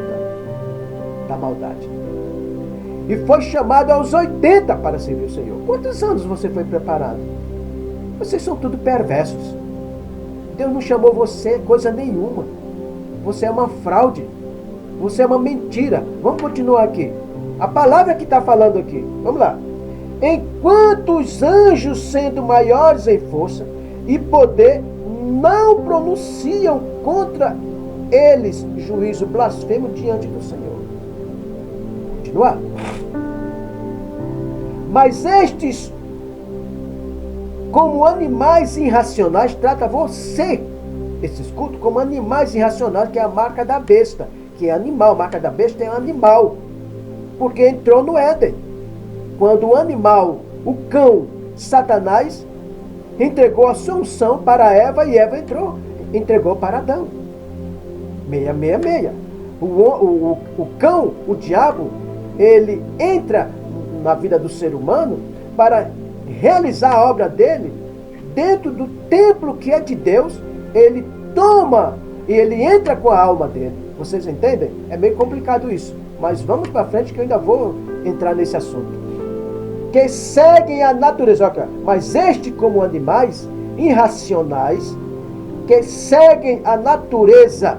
da maldade. E foi chamado aos 80 para servir o Senhor. Quantos anos você foi preparado? Vocês são tudo perversos. Deus não chamou você coisa nenhuma. Você é uma fraude. Você é uma mentira. Vamos continuar aqui. A palavra que está falando aqui. Vamos lá. Enquanto os anjos, sendo maiores em força e poder, não pronunciam contra eles juízo blasfemo diante do Senhor. Continuar. Mas estes, como animais irracionais, trata você, esses cultos, como animais irracionais, que é a marca da besta, que é animal. A marca da besta é animal, porque entrou no Éden. Quando o animal, o cão, Satanás, entregou a sua unção para Eva e Eva entregou para Adão. 666. O cão, o diabo, ele entra na vida do ser humano para realizar a obra dele dentro do templo que é de Deus. Ele toma e ele entra com a alma dele. Vocês entendem? É meio complicado isso, mas vamos para frente que eu ainda vou entrar nesse assunto. Que seguem a natureza, mas este como animais irracionais que seguem a natureza.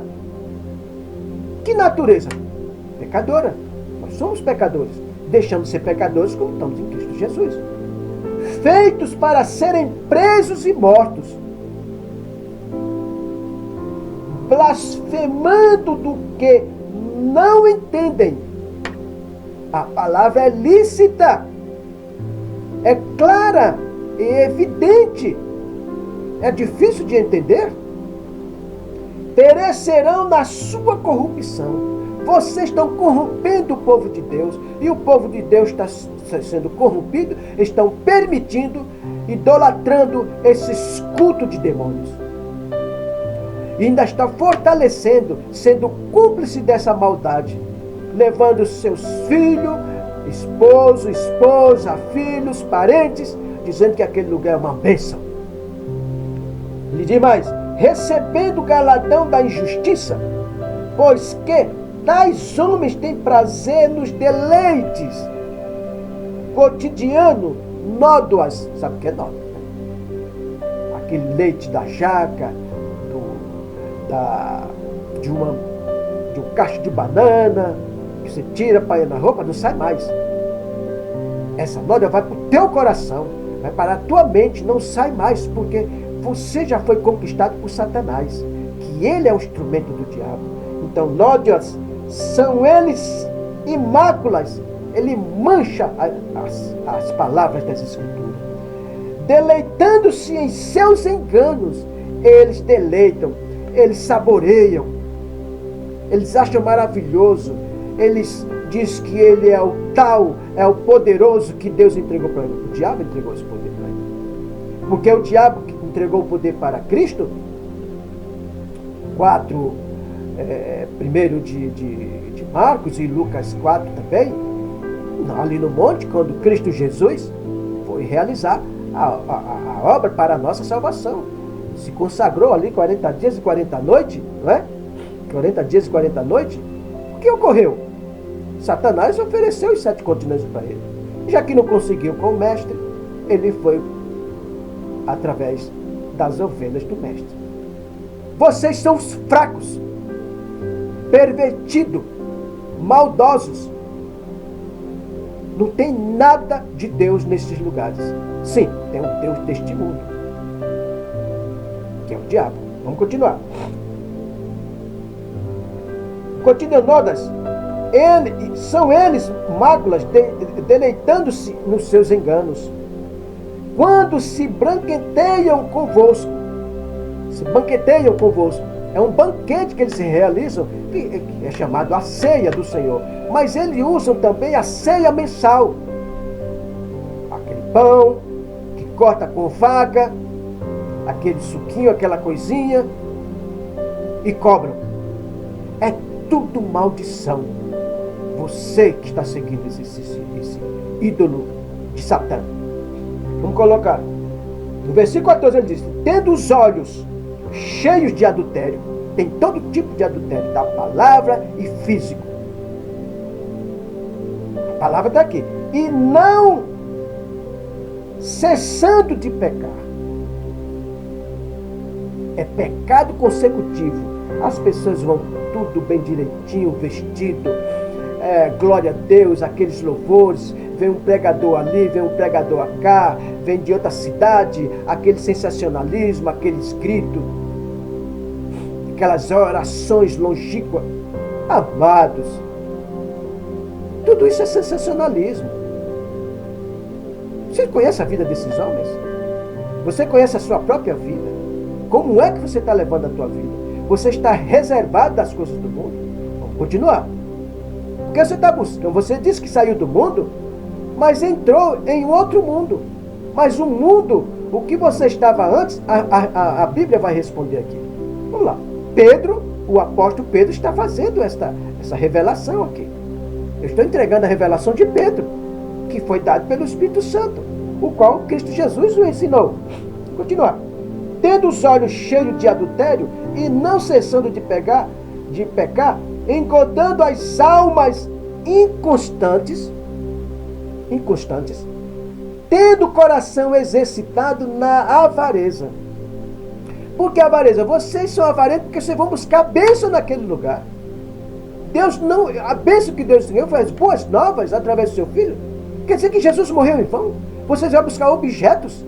Que natureza? Pecadora. Nós somos pecadores. Deixamos de ser pecadores como estamos em Cristo Jesus. Feitos para serem presos e mortos. Blasfemando do que não entendem. A palavra é lícita. É clara e evidente. É difícil de entender? Perecerão na sua corrupção. Vocês estão corrompendo o povo de Deus. E o povo de Deus está sendo corrompido. Estão permitindo, idolatrando esses cultos de demônios. E ainda está fortalecendo, sendo cúmplice dessa maldade. Levando seus filhos, esposo, esposa, filhos, parentes, dizendo que aquele lugar é uma bênção. Lhe diz mais, recebendo o galardão da injustiça, pois que tais homens têm prazer nos deleites cotidiano, nódoas. Sabe o que é nódoa? Aquele leite da jaca, de um cacho de banana, que você tira para ir na roupa, não sai mais. Essa nódoa vai para o teu coração, vai para a tua mente, não sai mais, porque você já foi conquistado por Satanás, que ele é o instrumento do diabo. Então, nódoas são eles imáculas, ele mancha as palavras das Escrituras. Deleitando-se em seus enganos, eles deleitam, eles saboreiam, eles acham maravilhoso, eles dizem que ele é o tal, é o poderoso que Deus entregou para ele. O diabo entregou esse poder para ele. Porque o diabo que entregou o poder para Cristo, 1 de Marcos e Lucas 4 também, ali no monte, quando Cristo Jesus foi realizar a obra para a nossa salvação. Se consagrou ali 40 dias e 40 noites, não é? 40 dias e 40 noites. O que ocorreu? Satanás ofereceu os 7 continentes para ele. Já que não conseguiu com o mestre, ele foi através das ovelhas do mestre. Vocês são os fracos, pervertidos, maldosos. Não tem nada de Deus nesses lugares. Sim, tem um Deus deste mundo, que é o diabo. Vamos continuar. Continuando, são eles máculas, deleitando-se nos seus enganos. Quando se banqueteiam convosco, é um banquete que eles realizam, que é chamado a ceia do Senhor. Mas eles usam também a ceia mensal. Aquele pão que corta com faca, aquele suquinho, aquela coisinha, e cobram. É tudo maldição. Você que está seguindo esse ídolo de Satã. Vamos colocar. No versículo 14 ele diz, tendo os olhos cheios de adultério, tem todo tipo de adultério, da palavra e físico. A palavra está aqui. E não cessando de pecar. É pecado consecutivo. As pessoas vão tudo bem direitinho, vestido, glória a Deus, aqueles louvores, vem um pregador ali, vem um pregador cá, vem de outra cidade, aquele sensacionalismo, aquele escrito, aquelas orações longínquas. Amados, tudo isso é sensacionalismo. Você conhece a vida desses homens? Você conhece a sua própria vida? Como é que você está levando a tua vida? Você está reservado das coisas do mundo? Vamos continuar. O que você está buscando? Você disse que saiu do mundo, mas entrou em outro mundo. Mas o mundo o que você estava antes, a Bíblia vai responder aqui. Vamos lá. Pedro, o apóstolo Pedro, está fazendo essa revelação aqui. Eu estou entregando a revelação de Pedro, que foi dado pelo Espírito Santo, o qual Cristo Jesus o ensinou. Continuar. Tendo os olhos cheios de adultério e não cessando de pecar, engodando as almas inconstantes, tendo o coração exercitado na avareza. Por que avareza? Vocês são avarentos porque vocês vão buscar a bênção naquele lugar. Deus não, a bênção que Deus deu foi as boas novas através do seu Filho. Quer dizer que Jesus morreu em vão? Vocês vão buscar objetos?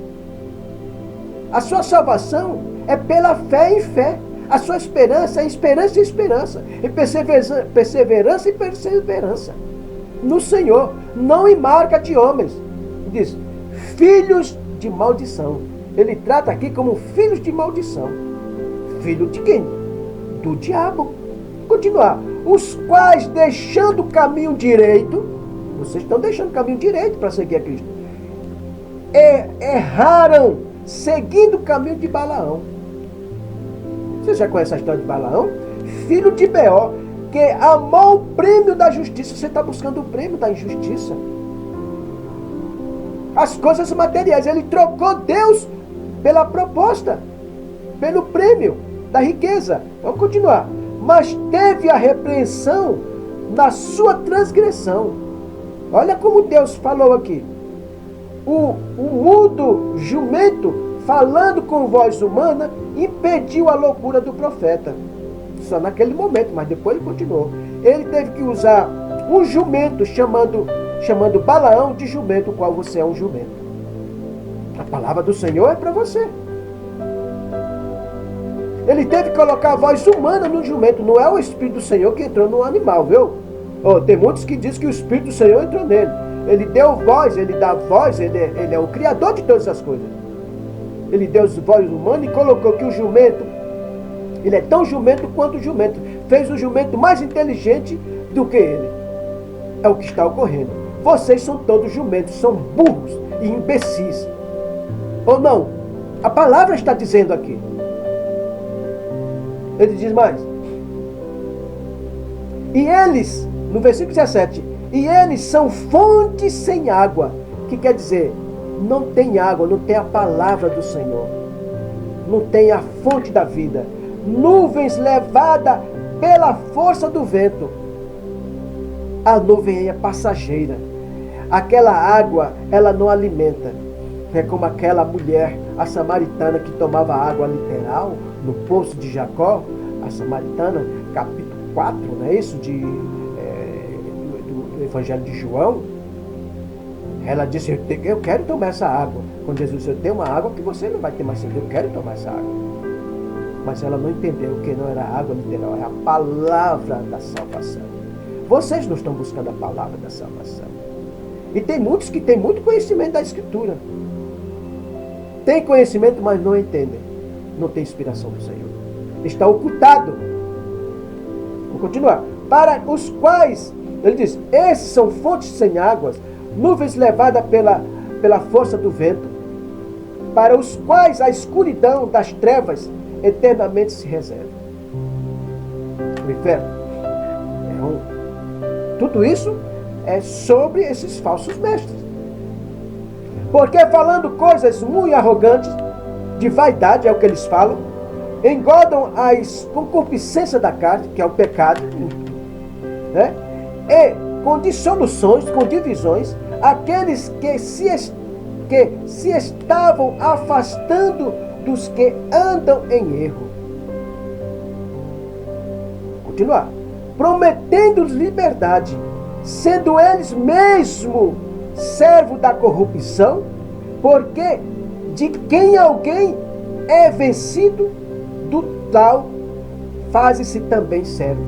A sua salvação é pela fé em fé. A sua esperança é esperança em esperança. E perseverança em perseverança. No Senhor, não em marca de homens. Diz, filhos de maldição. Ele trata aqui como filhos de maldição. Filho de quem? Do diabo. Continuar. Os quais, deixando o caminho direito, vocês estão deixando o caminho direito para seguir a Cristo, erraram, seguindo o caminho de Balaão. Você já conhece a história de Balaão? Filho de Beor, que amou o prêmio da justiça. Você está buscando o prêmio da injustiça. As coisas materiais. Ele trocou Deus pela proposta, pelo prêmio da riqueza. Vamos continuar. Mas teve a repreensão na sua transgressão. Olha como Deus falou aqui. O mudo jumento, falando com voz humana, impediu a loucura do profeta. Só naquele momento, mas depois ele continuou. Ele teve que usar um jumento, chamando Balaão de jumento, o qual você é um jumento. A palavra do Senhor é para você. Ele teve que colocar a voz humana no jumento. Não é o Espírito do Senhor que entrou no animal, viu? Tem muitos que dizem que o Espírito do Senhor entrou nele. Ele deu voz, ele dá voz, ele é o Criador de todas as coisas. Ele deu voz humana e colocou que o jumento, ele é tão jumento quanto o jumento. Fez o jumento mais inteligente do que ele. É o que está ocorrendo. Vocês são todos jumentos, são burros e imbecis. Ou não? A palavra está dizendo aqui. Ele diz mais. E eles, no versículo 17, e eles são fontes sem água. Que quer dizer, não tem água, não tem a palavra do Senhor. Não tem a fonte da vida. Nuvens levada pela força do vento. A nuvem é passageira. Aquela água, ela não alimenta. É como aquela mulher, a samaritana, que tomava água literal no poço de Jacó. A samaritana, capítulo 4, não é isso? Do Evangelho de João. Ela disse, eu quero tomar essa água. Quando Jesus disse, eu tenho uma água que você não vai ter mais sede, eu quero tomar essa água. Mas ela não entendeu que não era água literal, é a palavra da salvação. Vocês não estão buscando a palavra da salvação. E tem muitos que têm muito conhecimento da Escritura. Tem conhecimento, mas não entendem. Não tem inspiração do Senhor. Está ocultado. Vou continuar. Para os quais, ele diz, esses são fontes sem águas, nuvens levadas pela força do vento, para os quais a escuridão das trevas eternamente se reserva. O inferno. Tudo isso é sobre esses falsos mestres. Porque falando coisas muito arrogantes, de vaidade, é o que eles falam, engodam as concupiscências da carne, que é o pecado, né? E com dissoluções, com divisões, aqueles que se estavam afastando dos que andam em erro. Continuar. Prometendo-lhes liberdade, sendo eles mesmo servo da corrupção, porque de quem alguém é vencido, do tal faz-se também servo.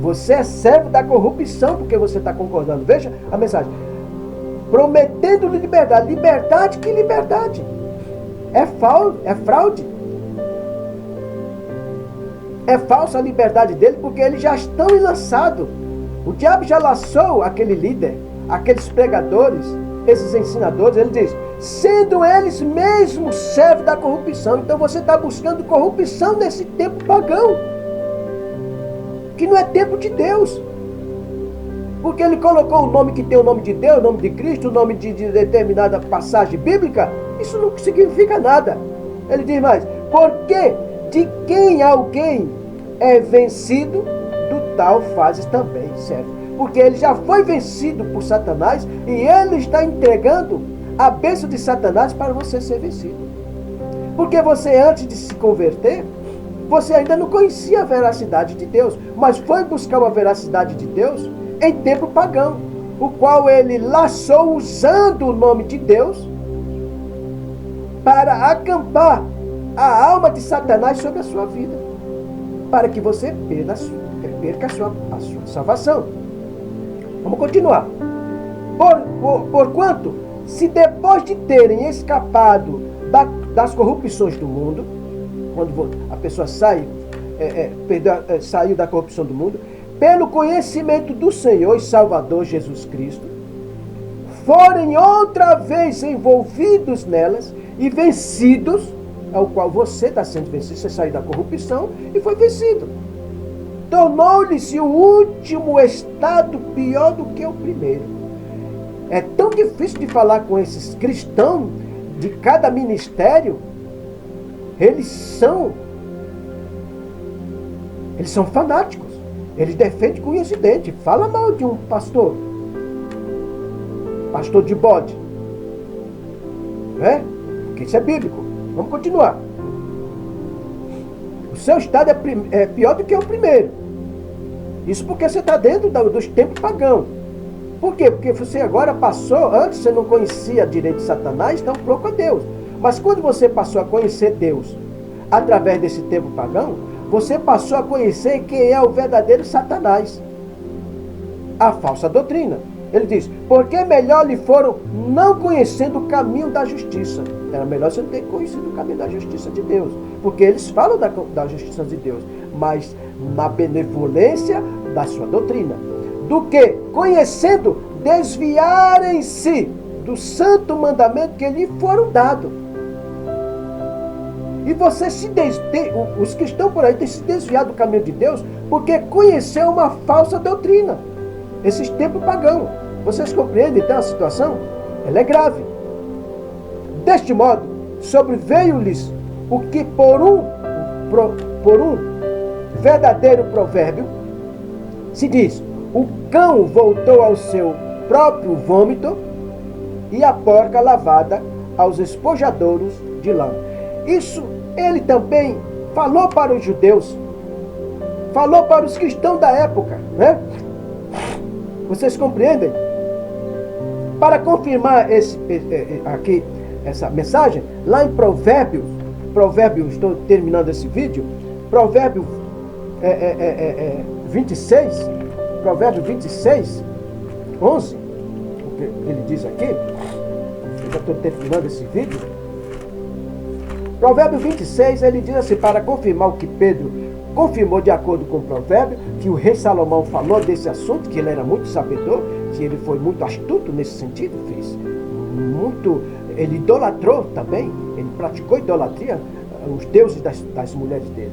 Você é servo da corrupção porque você está concordando. Veja a mensagem. Prometendo-lhe liberdade. Liberdade, que liberdade? É fraude. É falsa a liberdade dele porque eles já estão lançados. O diabo já laçou aquele líder, aqueles pregadores, esses ensinadores, ele diz, sendo eles mesmos servos da corrupção. Então você está buscando corrupção nesse tempo pagão, que não é tempo de Deus. Porque ele colocou o nome que tem o nome de Deus, o nome de Cristo, o nome de determinada passagem bíblica. Isso não significa nada. Ele diz mais, porque de quem alguém é vencido, do tal fazes também, certo? Porque ele já foi vencido por Satanás e ele está entregando a bênção de Satanás para você ser vencido. Porque você, antes de se converter, você ainda não conhecia a veracidade de Deus, mas foi buscar uma veracidade de Deus em tempo pagão, o qual ele laçou usando o nome de Deus para acampar a alma de Satanás sobre a sua vida, para que você perca a sua salvação. Vamos continuar. Porquanto, se depois de terem escapado das corrupções do mundo, quando a pessoa saiu da corrupção do mundo, pelo conhecimento do Senhor e Salvador Jesus Cristo, forem outra vez envolvidos nelas e vencidos, ao qual você está sendo vencido, você saiu da corrupção e foi vencido. Tornou-lhe-se o último estado pior do que o primeiro. É tão difícil de falar com esses cristãos de cada ministério. Eles são fanáticos. Eles defendem com incidente. Fala mal de um pastor de bode, porque isso é bíblico. Vamos continuar. O seu estado é pior do que o primeiro. Isso porque você está dentro dos tempos pagãos. Por quê? Porque você agora passou, antes você não conhecia direito de Satanás, então procura Deus. Mas quando você passou a conhecer Deus através desse tempo pagão, você passou a conhecer quem é o verdadeiro Satanás, a falsa doutrina. Ele diz, porque melhor lhe foram não conhecendo o caminho da justiça. Era melhor você não ter conhecido o caminho da justiça de Deus, porque eles falam da justiça de Deus, mas na benevolência da sua doutrina, do que, conhecendo, desviarem-se do santo mandamento que lhe foram dados. E você os que estão por aí têm se desviado do caminho de Deus porque conheceu uma falsa doutrina. Esses tempos pagãos. Vocês compreendem então a situação? Ela é grave. Deste modo, sobreveio-lhes o que por um verdadeiro provérbio se diz, o cão voltou ao seu próprio vômito e a porca lavada aos espojadouros de lã. Isso ele também falou para os judeus, falou para os cristãos da época, né? Vocês compreendem? Para confirmar essa mensagem, lá em Provérbios, estou terminando esse vídeo, Provérbio 26, Provérbio 26, 11, o que ele diz aqui, eu já estou terminando esse vídeo. Provérbio 26, ele diz assim, para confirmar o que Pedro confirmou de acordo com o provérbio, que o rei Salomão falou desse assunto, que ele era muito sabedor, que ele foi muito astuto nesse sentido, ele idolatrou também, ele praticou idolatria, os deuses das mulheres dele.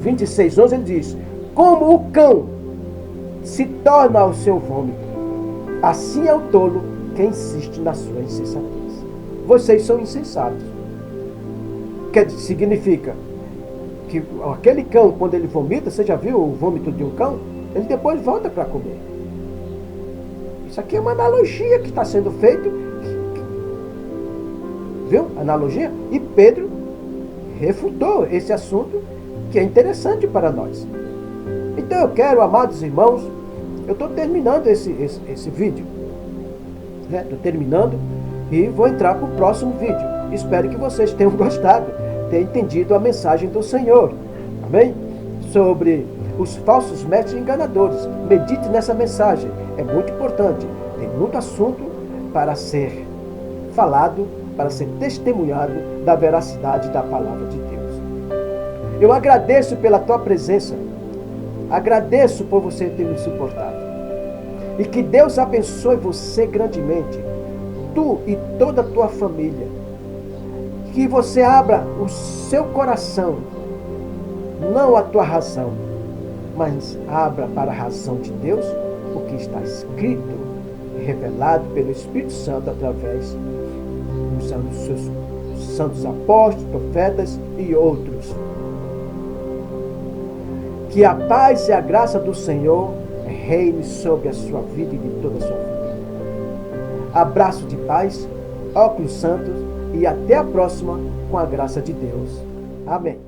26, 11, ele diz, como o cão se torna ao seu vômito, assim é o tolo que insiste na sua insensatez. Vocês são insensatos. Significa que aquele cão, quando ele vomita, você já viu o vômito de um cão? Ele depois volta para comer. Isso aqui é uma analogia que está sendo feita. Viu? Analogia? E Pedro refutou esse assunto que é interessante para nós. Então eu quero, amados irmãos, eu estou terminando esse vídeo. Estou terminando e vou entrar para o próximo vídeo. Espero que vocês tenham gostado, tenham entendido a mensagem do Senhor. Amém? Sobre os falsos mestres enganadores. Medite nessa mensagem. É muito importante. Tem muito assunto para ser falado, para ser testemunhado da veracidade da palavra de Deus. Eu agradeço pela tua presença. Agradeço por você ter me suportado. E que Deus abençoe você grandemente. tu e toda a tua família. Que você abra o seu coração, não a tua razão, mas abra para a razão de Deus, o que está escrito, revelado pelo Espírito Santo através dos seus santos apóstolos, profetas e outros. Que a paz e a graça do Senhor reine sobre a sua vida e de toda a sua família. Abraço de paz, óculos santos e até a próxima com a graça de Deus. Amém.